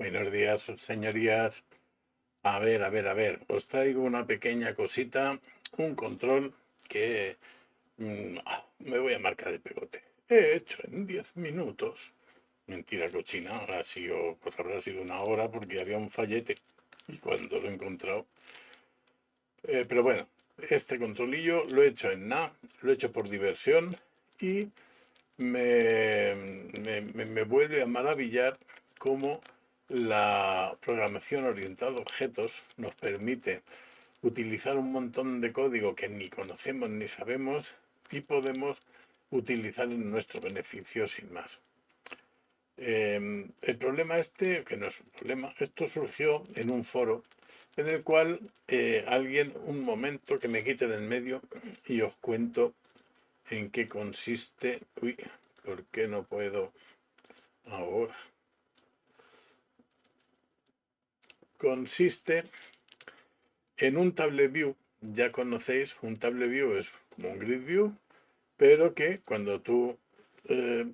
Buenos días, señorías. A ver. Os traigo una pequeña cosita, un control que me voy a marcar el pegote. He hecho en 10 minutos. Mentira cochina, pues habrá sido una hora porque había un fallete y cuando lo he encontrado. Pero bueno, este controlillo lo he hecho en nada, lo he hecho por diversión y me vuelve a maravillar cómo la programación orientada a objetos nos permite utilizar un montón de código que ni conocemos ni sabemos y podemos utilizar en nuestro beneficio sin más. El problema este, que no es un problema, esto surgió en un foro en el cual alguien, un momento que me quite del medio y os cuento en qué consiste. Uy, ¿por qué no puedo ahora? Consiste en un table view. Ya conocéis, un table view es como un grid view, pero que cuando tú eh,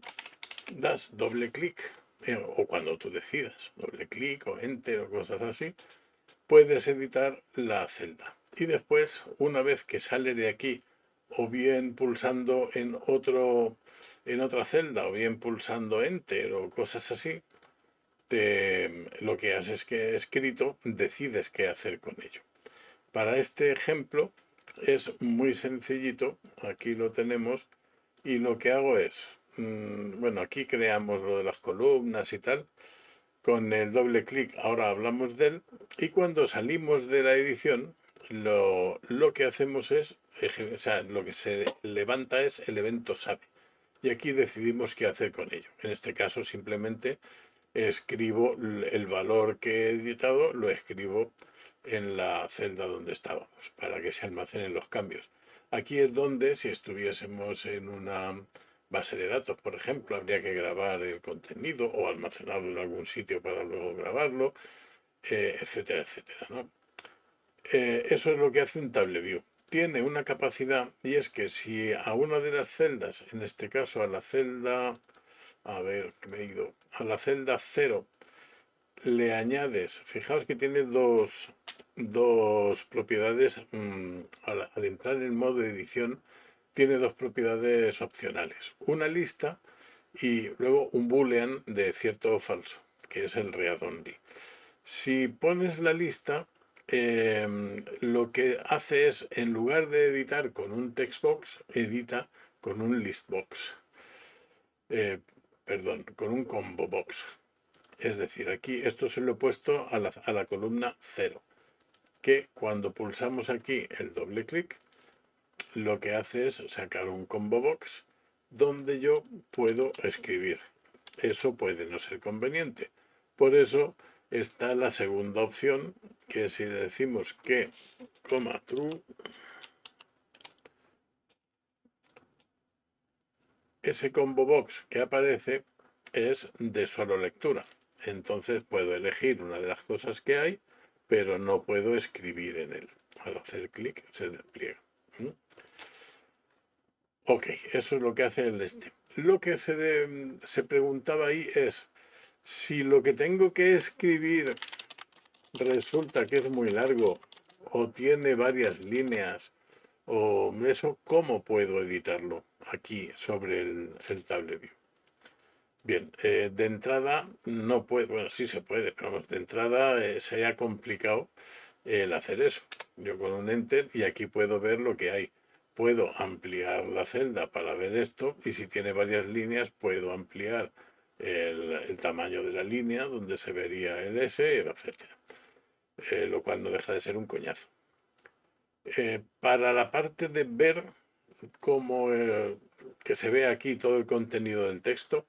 das doble clic, o cuando tú decidas, doble clic o enter o cosas así, puedes editar la celda. Y después, una vez que sale de aquí, o bien pulsando en otra celda, o bien pulsando enter o cosas así, lo que haces es que escrito decides qué hacer con ello. Para este ejemplo es muy sencillito, aquí lo tenemos, y lo que hago es, bueno, aquí creamos lo de las columnas y tal, con el doble clic ahora hablamos de él, y cuando salimos de la edición, lo que hacemos es, o sea, lo que se levanta es el evento sabe, y aquí decidimos qué hacer con ello. En este caso simplemente escribo el valor que he editado, lo escribo en la celda donde estábamos para que se almacenen los cambios. Aquí es donde, si estuviésemos en una base de datos, por ejemplo, habría que grabar el contenido o almacenarlo en algún sitio para luego grabarlo, etcétera, etcétera, ¿no? Eso es lo que hace un table view. Tiene una capacidad y es que si a una de las celdas, en este caso a la celda, a ver, me he ido, a la celda 0, le añades, fijaos que tiene dos propiedades, al entrar en modo de edición, tiene dos propiedades opcionales. Una lista y luego un boolean de cierto o falso, que es el read only. Si pones la lista, lo que hace es, en lugar de editar con un textbox, edita con un listbox. Perdón, con un combo box. Es decir, aquí esto se lo he puesto a la columna 0, que cuando pulsamos aquí el doble clic, lo que hace es sacar un combo box donde yo puedo escribir. Eso puede no ser conveniente. Por eso está la segunda opción, que si le decimos que, true, ese combo box que aparece es de solo lectura. Entonces puedo elegir una de las cosas que hay, pero no puedo escribir en él. Al hacer clic se despliega. Ok, eso es lo que hace el este. Lo que se preguntaba ahí es, si lo que tengo que escribir resulta que es muy largo o tiene varias líneas o eso, ¿cómo puedo editarlo aquí sobre el Table View? Bien, de entrada no puede, bueno, sí se puede, pero vamos, de entrada sería complicado el hacer eso. Yo con un Enter y aquí puedo ver lo que hay. Puedo ampliar la celda para ver esto y si tiene varias líneas puedo ampliar el tamaño de la línea donde se vería el S, etcétera. Lo cual no deja de ser un coñazo. Para la parte de ver cómo que se ve aquí todo el contenido del texto,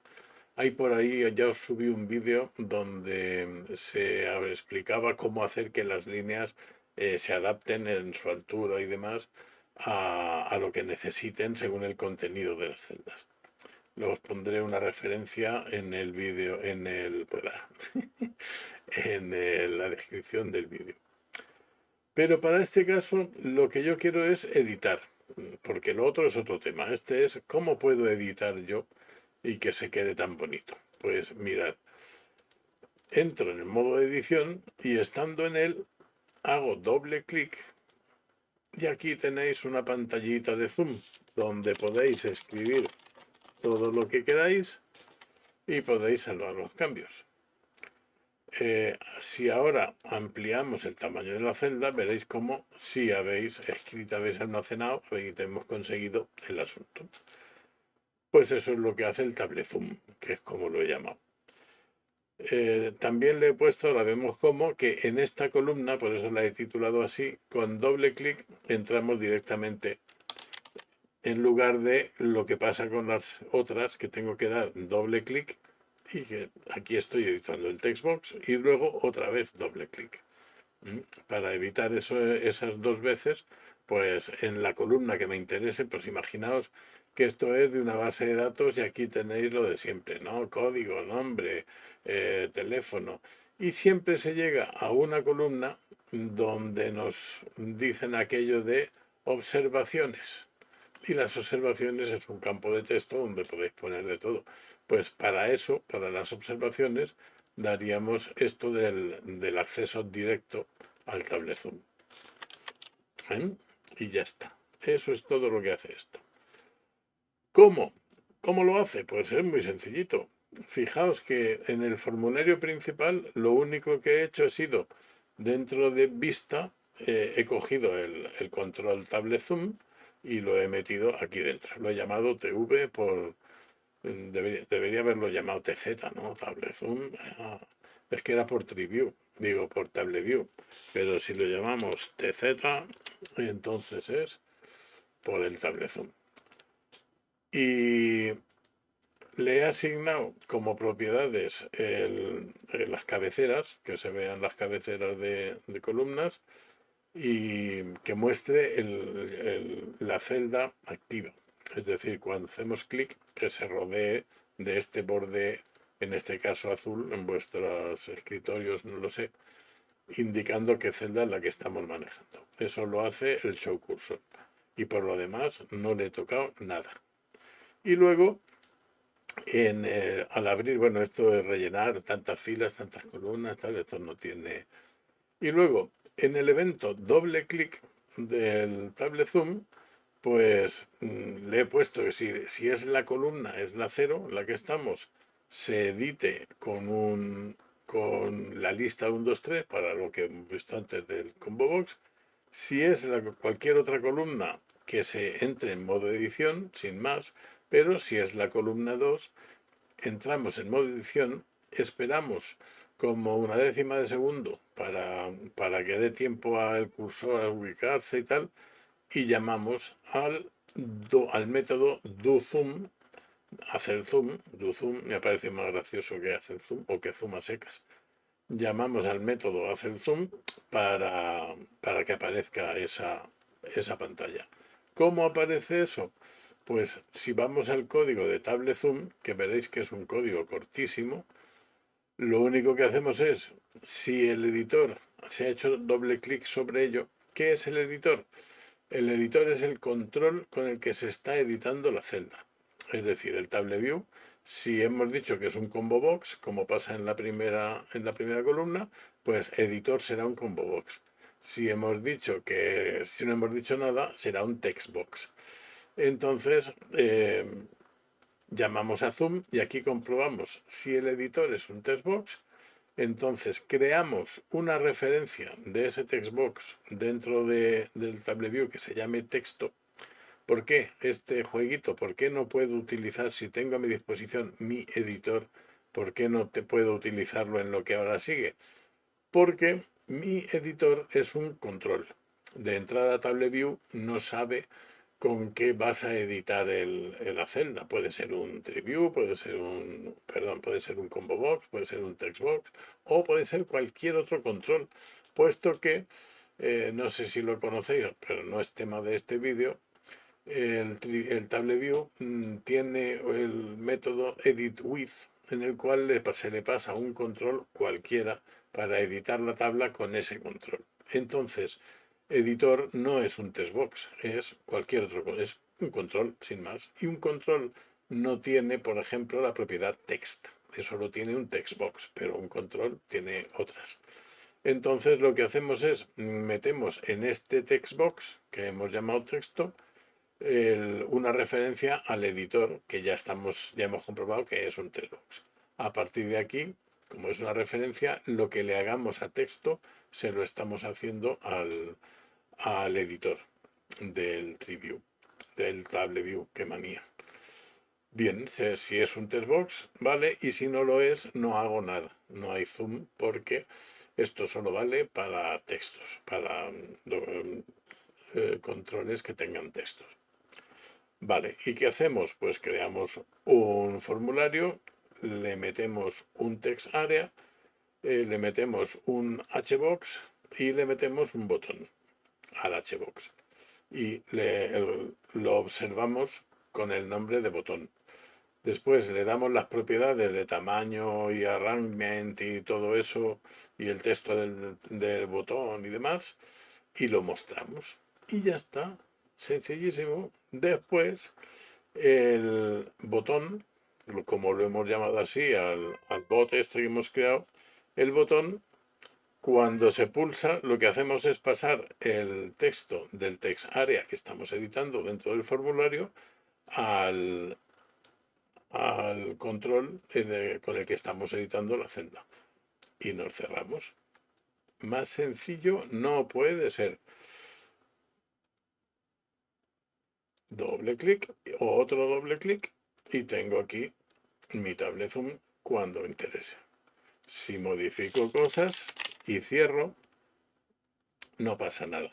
hay por ahí, ya os subí un vídeo donde se explicaba cómo hacer que las líneas se adapten en su altura y demás a lo que necesiten según el contenido de las celdas. Luego os pondré una referencia en el vídeo, en la descripción del vídeo. Pero para este caso lo que yo quiero es editar, porque lo otro es otro tema. Este es cómo puedo editar yo y que se quede tan bonito. Pues mirad, entro en el modo de edición y estando en él hago doble clic y aquí tenéis una pantallita de zoom donde podéis escribir todo lo que queráis y podéis salvar los cambios. Si ahora ampliamos el tamaño de la celda, veréis cómo si habéis escrito, habéis almacenado, hemos conseguido el asunto. Pues eso es lo que hace el Table Zoom, que es como lo he llamado. También le he puesto, ahora vemos cómo, que en esta columna, por eso la he titulado así, con doble clic entramos directamente, en lugar de lo que pasa con las otras, que tengo que dar doble clic y que aquí estoy editando el textbox y luego otra vez doble clic. Para evitar esas dos veces, pues en la columna que me interese, pues imaginaos que esto es de una base de datos y aquí tenéis lo de siempre, ¿no? Código, nombre, teléfono. Y siempre se llega a una columna donde nos dicen aquello de observaciones. Y las observaciones es un campo de texto donde podéis poner de todo. Pues para eso, para las observaciones, daríamos esto del acceso directo al Table Zoom. Y ya está. Eso es todo lo que hace esto. ¿Cómo? ¿Cómo lo hace? Pues es muy sencillito. Fijaos que en el formulario principal lo único que he hecho ha sido, dentro de vista, he cogido el control Table Zoom y lo he metido aquí dentro. Lo he llamado TV por... Debería haberlo llamado TZ, ¿no? Table Zoom. Es que era por TreeView, digo por TableView. Pero si lo llamamos TZ, entonces es por el Table Zoom. Y le he asignado como propiedades las cabeceras, que se vean las cabeceras de columnas y que muestre la celda activa. Es decir, cuando hacemos clic, que se rodee de este borde, en este caso azul, en vuestros escritorios, no lo sé, indicando qué celda es la que estamos manejando. Eso lo hace el show cursor. Y por lo demás, no le he tocado nada. Y luego, al abrir, bueno, esto es rellenar tantas filas, tantas columnas, tal, esto no tiene... Y luego, en el evento doble clic del Table Zoom, pues le he puesto que si es la columna, es la 0, en la que estamos, se edite con la lista 1, 2, 3, para lo que hemos visto antes del combo box. Si es cualquier otra columna, que se entre en modo edición, sin más, pero si es la columna 2, entramos en modo edición, esperamos como una décima de segundo para que dé tiempo al cursor a ubicarse y tal, y llamamos al método doZoom, hacer zoom, doZoom, me parece más gracioso que hacer zoom o que zoom a secas. Llamamos al método hacer zoom para que aparezca esa pantalla. ¿Cómo aparece eso? Pues si vamos al código de Table Zoom, que veréis que es un código cortísimo, lo único que hacemos es, si el editor se ha hecho doble clic sobre ello, ¿qué es el editor? El editor es el control con el que se está editando la celda. Es decir, el TableView, si hemos dicho que es un combo box, como pasa en la primera columna, pues editor será un combo box. Si no hemos dicho nada, será un textbox. Entonces, llamamos a Zoom y aquí comprobamos si el editor es un textbox. Entonces creamos una referencia de ese textbox dentro del TableView que se llame texto. ¿Por qué este jueguito? ¿Por qué no puedo utilizar, si tengo a mi disposición mi editor, por qué no puedo utilizarlo en lo que ahora sigue? Porque mi editor es un control. De entrada a TableView no sabe con qué vas a editar la celda. Puede ser un TreeView, puede ser un combo box, puede ser un textbox o puede ser cualquier otro control, puesto que, no sé si lo conocéis, pero no es tema de este vídeo, el TableView tiene el método editWith, en el cual se le pasa un control cualquiera para editar la tabla con ese control. Entonces, editor no es un textbox, es cualquier otro, es un control sin más. Y un control no tiene, por ejemplo, la propiedad text. eso lo tiene un textbox, pero un control tiene otras. Entonces lo que hacemos es metemos en este textbox que hemos llamado texto una referencia al editor que ya hemos comprobado que es un textbox. A partir de aquí, como es una referencia, lo que le hagamos a texto se lo estamos haciendo al editor del TreeView, del TableView, qué manía. Bien, si es un textbox, vale, y si no lo es, no hago nada. No hay zoom porque esto solo vale para textos, para controles que tengan textos. Vale, ¿y qué hacemos? Pues creamos un formulario, le metemos un text area, le metemos un hbox y le metemos un botón al hbox. Y lo observamos con el nombre de botón. Después le damos las propiedades de tamaño y arrangement y todo eso, y el texto del botón y demás, y lo mostramos. Y ya está, sencillísimo. Después el botón, como lo hemos llamado así al bot este que hemos creado, el botón cuando se pulsa lo que hacemos es pasar el texto del text area que estamos editando dentro del formulario al control con el que estamos editando la celda y nos cerramos. Más sencillo no puede ser. Doble clic o otro doble clic y tengo aquí mi tablet zoom cuando me interese. Si modifico cosas y cierro, no pasa nada.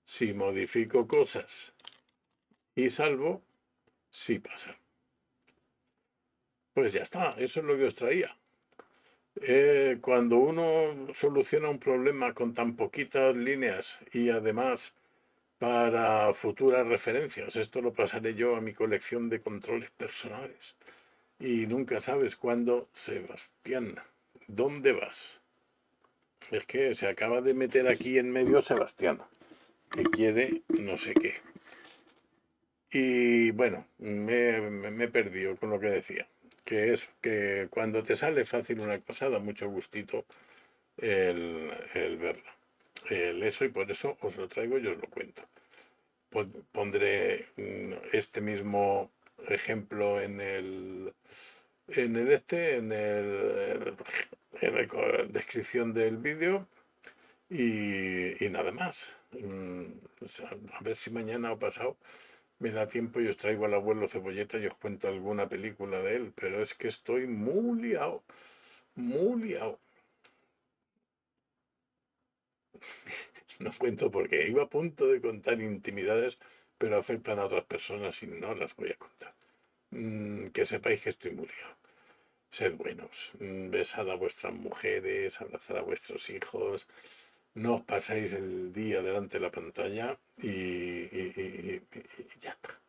Si modifico cosas y salvo, sí pasa. Pues ya está, eso es lo que os traía. Cuando uno soluciona un problema con tan poquitas líneas y además para futuras referencias, esto lo pasaré yo a mi colección de controles personales. Y nunca sabes cuándo, Sebastián, ¿dónde vas? Es que se acaba de meter aquí en medio Sebastián, que quiere no sé qué. Y bueno, me he perdido con lo que decía. Que eso, que cuando te sale fácil una cosa da mucho gustito el verla. Eso y por eso os lo traigo y os lo cuento. Pondré este mismo ejemplo en la descripción del vídeo y nada más. O sea, a ver si mañana o pasado me da tiempo y os traigo al abuelo Cebolleta y os cuento alguna película de él, pero es que estoy muy liado, muy liado. No cuento porque iba a punto de contar intimidades, pero afectan a otras personas y no las voy a contar. Que sepáis que estoy muy liado. Sed buenos, besad a vuestras mujeres, abrazad a vuestros hijos, no os pasáis el día delante de la pantalla y ya está.